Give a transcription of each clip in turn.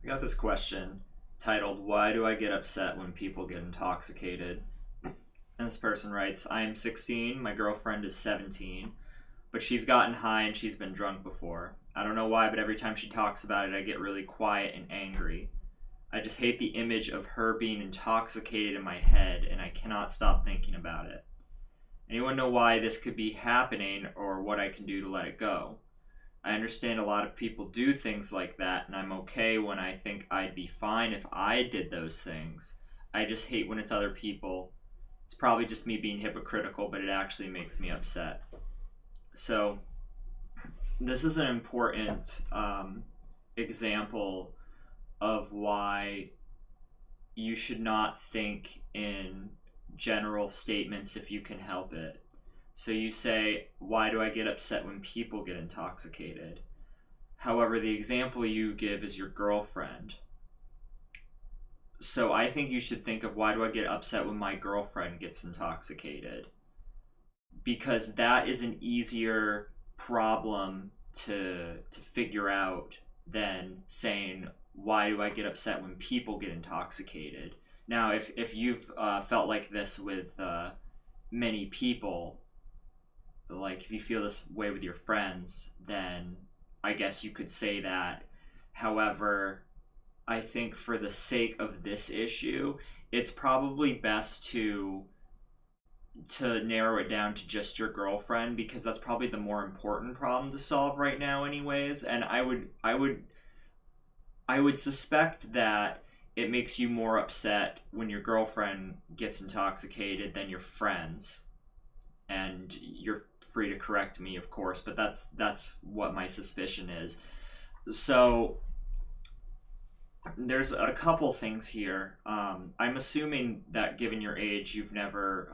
I got this question titled, Why Do I Get Upset When People Get Intoxicated? And this person writes, I am 16, my girlfriend is 17, but she's gotten high and she's been drunk before. I don't know why, but every time she talks about it, I get really quiet and angry. I just hate the image of her being intoxicated in my head, and I cannot stop thinking about it. Anyone know why this could be happening or what I can do to let it go? I understand a lot of people do things like that, and I'm okay when I think I'd be fine if I did those things. I just hate when it's other people. It's probably just me being hypocritical, but it actually makes me upset. So, this is an important example of why you should not think in general statements if you can help it. So you say, why do I get upset when people get intoxicated? However, the example you give is your girlfriend. So I think you should think of, why do I get upset when my girlfriend gets intoxicated? Because that is an easier problem to figure out than saying, why do I get upset when people get intoxicated? Now, if you've felt like this with many people, like if you feel this way with your friends, then I guess you could say that. However, I think for the sake of this issue, it's probably best to narrow it down to just your girlfriend, because that's probably the more important problem to solve right now anyways. And I would suspect that it makes you more upset when your girlfriend gets intoxicated than your friends. And you're free to correct me, of course, but that's what my suspicion is. So there's a couple things here. I'm assuming that given your age, you've never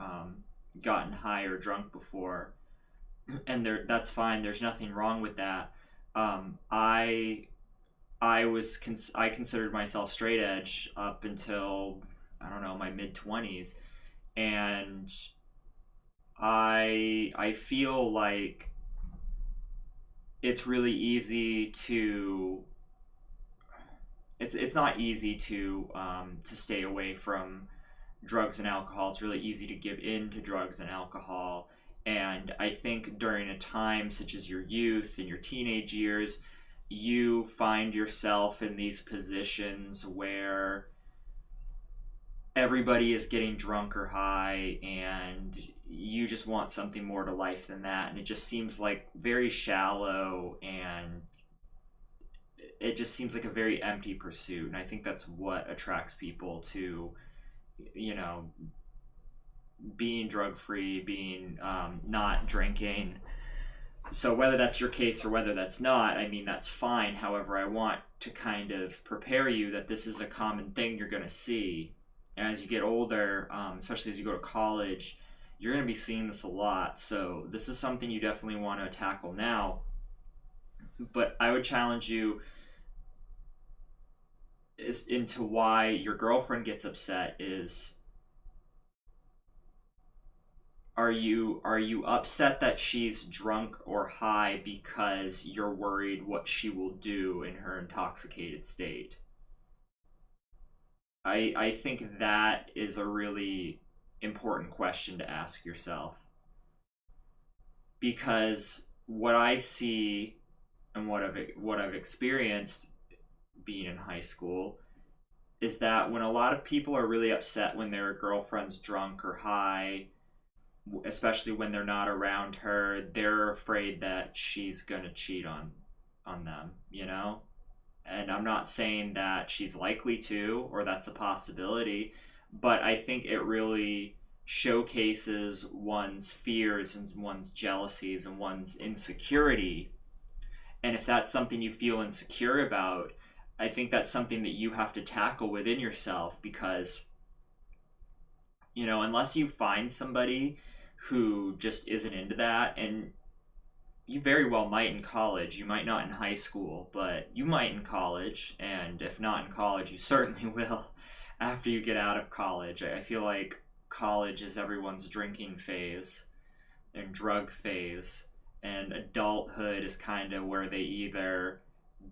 gotten high or drunk before, and that's fine. There's nothing wrong with that. I considered myself straight edge up until, I don't know, my mid 20s, and I feel like it's really easy to it's not easy to stay away from drugs and alcohol. It's really easy to give in to drugs and alcohol. And I think during a time such as your youth and your teenage years, you find yourself in these positions where everybody is getting drunk or high, and you just want something more to life than that. And it just seems like very shallow, and it just seems like a very empty pursuit. And I think that's what attracts people to, you know, being drug free, being not drinking. So whether that's your case or whether that's not, I mean, that's fine. However, I want to kind of prepare you that this is a common thing you're going to see. And as you get older, especially as you go to college, you're going to be seeing this a lot. So this is something you definitely want to tackle now. But I would challenge you into why your girlfriend gets upset is, are you upset that she's drunk or high because you're worried what she will do in her intoxicated state? I think that is a really important question to ask yourself, because what I see and what I've experienced being in high school is that when a lot of people are really upset when their girlfriend's drunk or high, especially when they're not around her, they're afraid that she's going to cheat on them, you know? And I'm not saying that she's likely to, or that's a possibility, but I think it really showcases one's fears and one's jealousies and one's insecurity. And if that's something you feel insecure about, I think that's something that you have to tackle within yourself, because, you know, unless you find somebody who just isn't into that, and you very well might in college, you might not in high school, but you might in college, and if not in college, you certainly will after you get out of college. I feel like college is everyone's drinking phase and drug phase, and adulthood is kind of where they either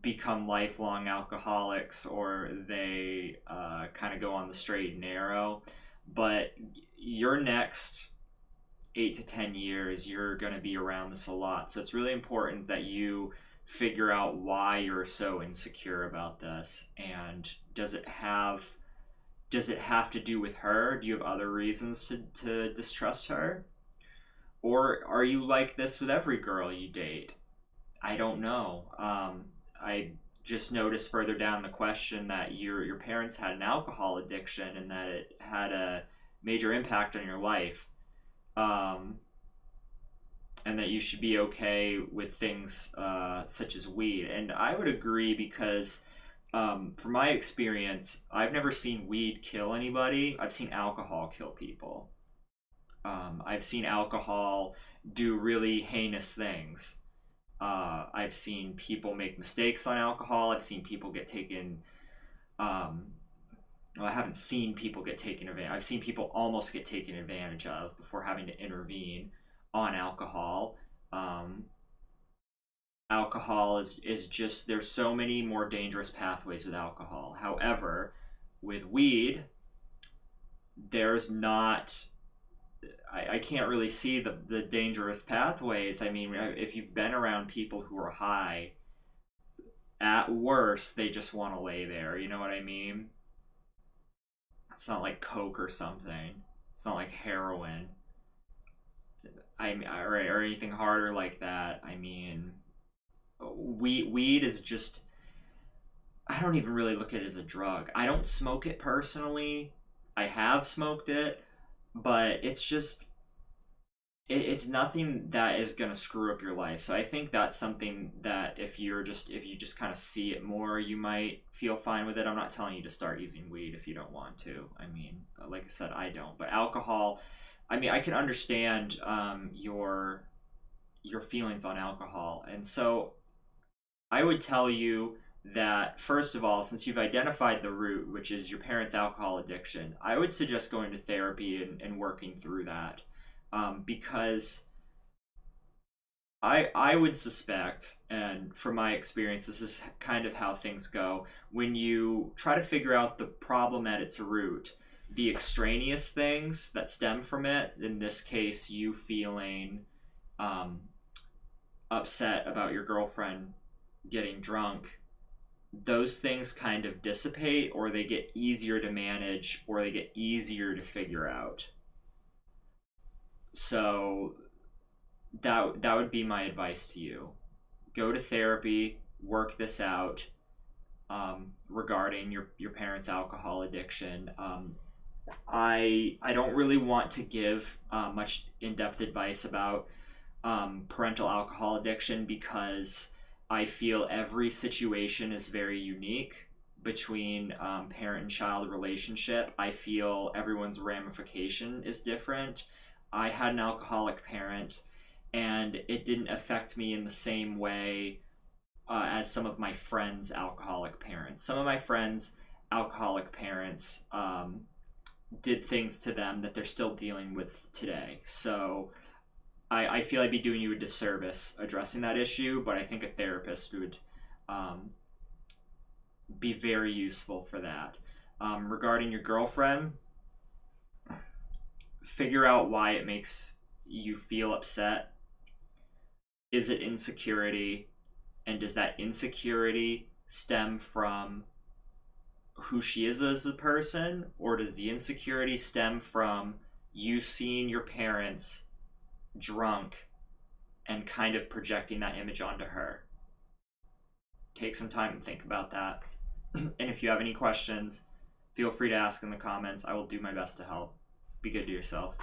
become lifelong alcoholics or they kind of go on the straight and narrow. But your next 8 to 10 years, you're going to be around this a lot. So it's really important that you figure out why you're so insecure about this. And does it have to do with her? Do you have other reasons to distrust her? Or are you like this with every girl you date? I don't know. I just noticed further down the question that your parents had an alcohol addiction and that it had a major impact on your life, um, and that you should be okay with things such as weed. And I would agree because, from my experience, I've never seen weed kill anybody. I've seen alcohol kill people. I've seen alcohol do really heinous things. I've seen people make mistakes on alcohol. I've seen people get taken. Um, well, I haven't seen people get taken advantage. I've seen people almost get taken advantage of before having to intervene on alcohol. Um, Alcohol is just, there's so many more dangerous pathways with alcohol. However, with weed, there's not. I can't really see the dangerous pathways. I mean, if you've been around people who are high, at worst, they just want to lay there. You know what I mean? It's not like coke or something. It's not like heroin. Or anything harder like that. I mean, weed is just. I don't even really look at it as a drug. I don't smoke it personally. I have smoked it, but it's just it's nothing that is going to screw up your life. So I think that's something that if you just kind of see it more, you might feel fine with it. I'm not telling you to start using weed if you don't want to. I mean, like I said, I don't. But alcohol, I mean, I can understand your feelings on alcohol, and so I would tell you that first of all, since you've identified the root, which is your parents' alcohol addiction, I would suggest going to therapy and working through that, because I would suspect, and from my experience, this is kind of how things go. When you try to figure out the problem at its root, the extraneous things that stem from it, in this case, you feeling um, upset about your girlfriend getting drunk, those things kind of dissipate, or they get easier to manage, or they get easier to figure out. So that would be my advice to you. Go to therapy, work this out, regarding your parents' alcohol addiction. I don't really want to give much in depth advice about parental alcohol addiction because I feel every situation is very unique between parent and child relationship. I feel everyone's ramification is different. I had an alcoholic parent, and it didn't affect me in the same way as some of my friends' alcoholic parents. Some of my friends' alcoholic parents did things to them that they're still dealing with today. So I feel I'd be doing you a disservice addressing that issue, but I think a therapist would um, be very useful for that. Regarding your girlfriend, figure out why it makes you feel upset. Is it insecurity? And does that insecurity stem from who she is as a person? Or does the insecurity stem from you seeing your parents drunk and kind of projecting that image onto her? Take some time and think about that. And if you have any questions, feel free to ask in the comments. I will do my best to help. Be good to yourself.